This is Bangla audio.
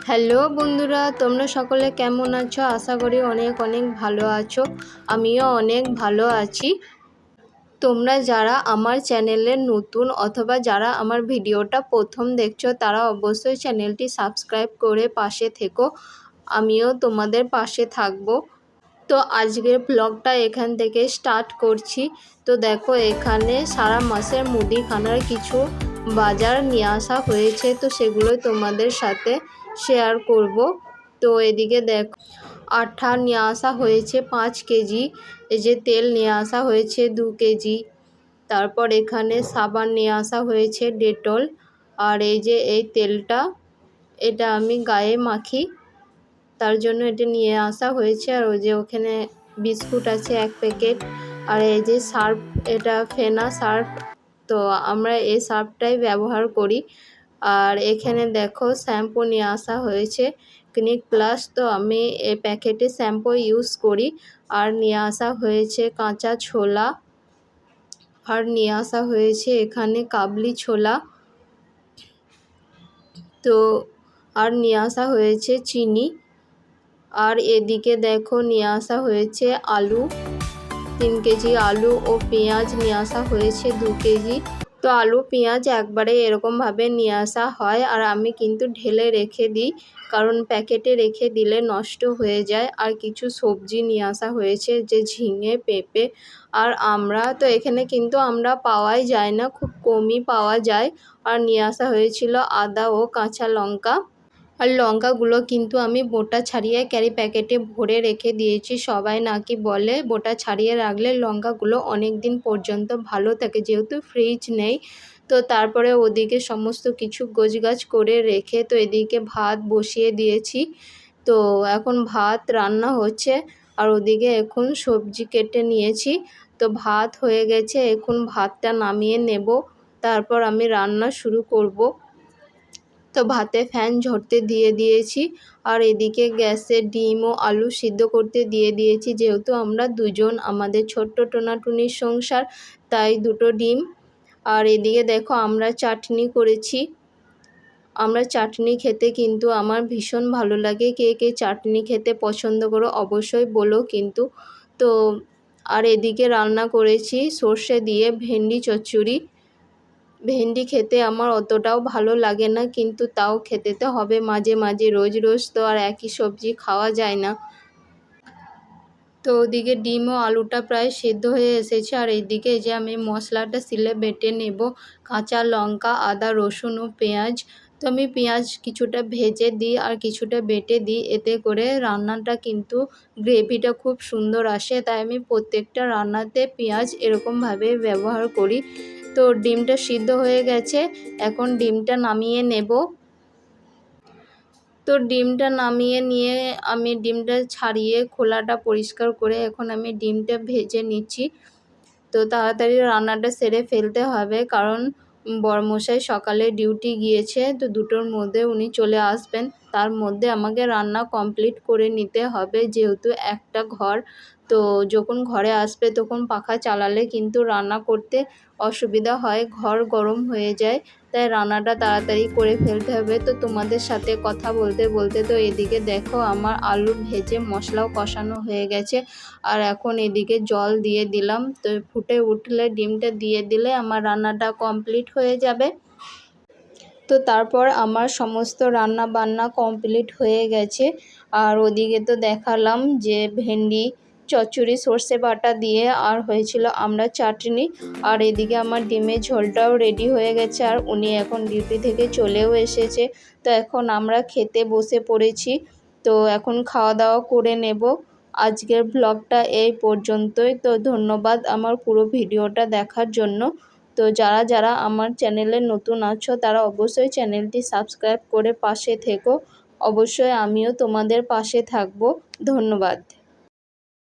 হ্যালো বন্ধুরা, তোমরা সকলে কেমন আছো? আশা করি অনেক অনেক ভালো আছো। আমিও অনেক ভালো আছি। তোমরা যারা আমার চ্যানেলে নতুন অথবা যারা আমার ভিডিওটা প্রথম দেখছো তারা অবশ্যই চ্যানেলটি সাবস্ক্রাইব করে পাশে থেকো। আমিও তোমাদের পাশে থাকবো। তো আজকের ব্লগটা এখান থেকে স্টার্ট করছি। তো দেখো, এখানে সারা মাসের মুদিখানার কিছু বাজার নিয়ে আসা হয়েছে, তো সেগুলোই তোমাদের সাথে শেয়ার করব। তো এদিকে দেখো, আটা নিয়ে আসা হয়েছে 5 কেজি, এই যে তেল নিয়ে আসা হয়েছে 2 কেজি, তারপর এখানে সাবান নিয়ে আসা হয়েছে ডেটল, আর এই যে এই তেলটা, এটা আমি গায়ে মাখি, তার জন্য এটা নিয়ে আসা হয়েছে। আর ওই যে ওখানে বিস্কুট আছে 1 প্যাকেট, আর এই যে সার্ফ, এটা ফেনা সার্ফ, তো আমরা এই সার্ফটাই ব্যবহার করি। আর এখানে দেখো শ্যাম্পু নিয়ে আসা হয়েছে ক্লিনিক প্লাস, তো আমি এই প্যাকেটে শ্যাম্পু ইউজ করি। আর নিয়ে আসা হয়েছে কাঁচা ছোলা, আর নিয়ে আসা হয়েছে এখানে কাবলি ছোলা, তো আর নিয়ে আসা হয়েছে চিনি। আর এদিকে দেখো নিয়ে আসা হয়েছে আলু 3 কেজি, আলু ও পেঁয়াজ নিয়ে আসা হয়েছে 2 কেজি। তো আলু পেঁয়াজ একবারে এরকমভাবে নিয়ে আসা হয়, আর আমি কিন্তু ঢেলে রেখে দিই, কারণ প্যাকেটে রেখে দিলে নষ্ট হয়ে যায়। আর কিছু সবজি নিয়ে আসা হয়েছে, যে ঝিঙে, পেঁপে আর আমড়া, তো এখানে কিন্তু আমড়া পাওয়াই যায় না, খুব কমই পাওয়া যায়। আর নিয়ে আসা হয়েছিল আদা ও কাঁচা লঙ্কা। আর লঙ্কাগুলো কিন্তু আমি বোটা ছাড়িয়ে ক্যারি প্যাকেটে ভরে রেখে দিয়েছি। সবাই নাকি বলে বোটা ছাড়িয়ে রাখলে লঙ্কাগুলো অনেক দিন পর্যন্ত ভালো থাকে, যেহেতু ফ্রিজ নেই। তো তারপরে ওদিকে সমস্ত কিছু গোছগাছ করে রেখে, তো এদিকে ভাত বসিয়ে দিয়েছি। তো এখন ভাত রান্না হচ্ছে, আর ওদিকে এখন সবজি কেটে নিয়েছি। তো ভাত হয়ে গেছে, এখন ভাতটা নামিয়ে নেব, তারপর আমি রান্না শুরু করব। তো ভাতে ফ্যান ঝরতে দিয়ে দিয়েছি, আর এদিকে গ্যাসে ডিম ও আলু সিদ্ধ করতে দিয়ে দিয়েছি, যেহেতু আমরা দুজন, আমাদের ছোট্ট টোনাটুনির সংসার, তাই 2টো ডিম। আর এদিকে দেখো আমরা চাটনি করেছি। আমরা চাটনি খেতে কিন্তু আমার ভীষণ ভালো লাগে। কে কে চাটনি খেতে পছন্দ করো অবশ্যই বলো কিন্তু। তো আর এদিকে রান্না করেছি সর্ষে দিয়ে ভেন্ডি চচ্চড়ি। ভেন্ডি খেতে আমার অতটাও ভালো লাগে না, কিন্তু তাও খেতে তো হবে মাঝে মাঝে, রোজ রোজ তো আর একই সবজি খাওয়া যায় না। তো ওদিকে ডিম ও আলুটা প্রায় সেদ্ধ হয়ে এসেছে, আর এইদিকে যে আমি মশলাটা শিলে বেটে নেব, কাঁচা লঙ্কা, আদা, রসুন ও পেঁয়াজ। তো আমি পেঁয়াজ কিছুটা ভেজে দিই আর কিছুটা বেটে দিই, এতে করে রান্নাটা কিন্তু গ্রেভিটা খুব সুন্দর আসে, তাই আমি প্রত্যেকটা রান্নাতে পেঁয়াজ এরকমভাবে ব্যবহার করি। তো ডিমটা সিদ্ধ হয়ে গেছে, এখন ডিমটা নামিয়ে নেব। তো ডিমটা নামিয়ে নিয়ে আমি ডিমটা ছাড়িয়ে খোলাটা পরিষ্কার করে এখন আমি ডিমটা ভেজে নিচ্ছি। তো তাড়াতাড়ি রান্নাটা সেরে ফেলতে হবে, কারণ বরমশাই সকালে ডিউটি গিয়েছে, তো 2টোর মধ্যে উনি চলে আসবেন, তার মধ্যে আমাকে রান্না কমপ্লিট করে নিতে হবে, যেহেতু একটা ঘর। তো যখন ঘরে আসবে তখন পাখা চালালে কিন্তু রান্না করতে অসুবিধা হয়, ঘর গরম হয়ে যায়, তাই রান্নাটা তাড়াতাড়ি করে ফেলতে হবে। তো তোমাদের সাথে কথা বলতে বলতে তো এদিকে দেখো আমার আলু ভেজে মশলাও কষানো হয়ে গেছে, আর এখন এদিকে জল দিয়ে দিলাম। তো ফুটে উঠলে ডিমটা দিয়ে দিলে আমার রান্নাটা কমপ্লিট হয়ে যাবে। তো তারপর আমার সমস্ত রান্না বান্না কমপ্লিট হয়ে গেছে। আর ওদিকে তো দেখালাম যে ভেন্ডি চচ্চড়ি সর্ষে বাটা দিয়ে, আর হয়েছিল আমরা চাটনি, আর এদিকে আমার ডিমের ঝোলটাও রেডি হয়ে গেছে, আর উনি এখন ডিউটি থেকে চলেও এসেছে। তো এখন আমরা খেতে বসে পড়েছি। তো এখন খাওয়া দাওয়া করে নেব। আজকের ব্লগটা এই পর্যন্তই। তো ধন্যবাদ আমার পুরো ভিডিওটা দেখার জন্য। তো যারা যারা আমার চ্যানেলে নতুন আছো তারা অবশ্যই চ্যানেলটি সাবস্ক্রাইব করে পাশে থেকো। অবশ্যই আমিও তোমাদের পাশে থাকবো। ধন্যবাদ।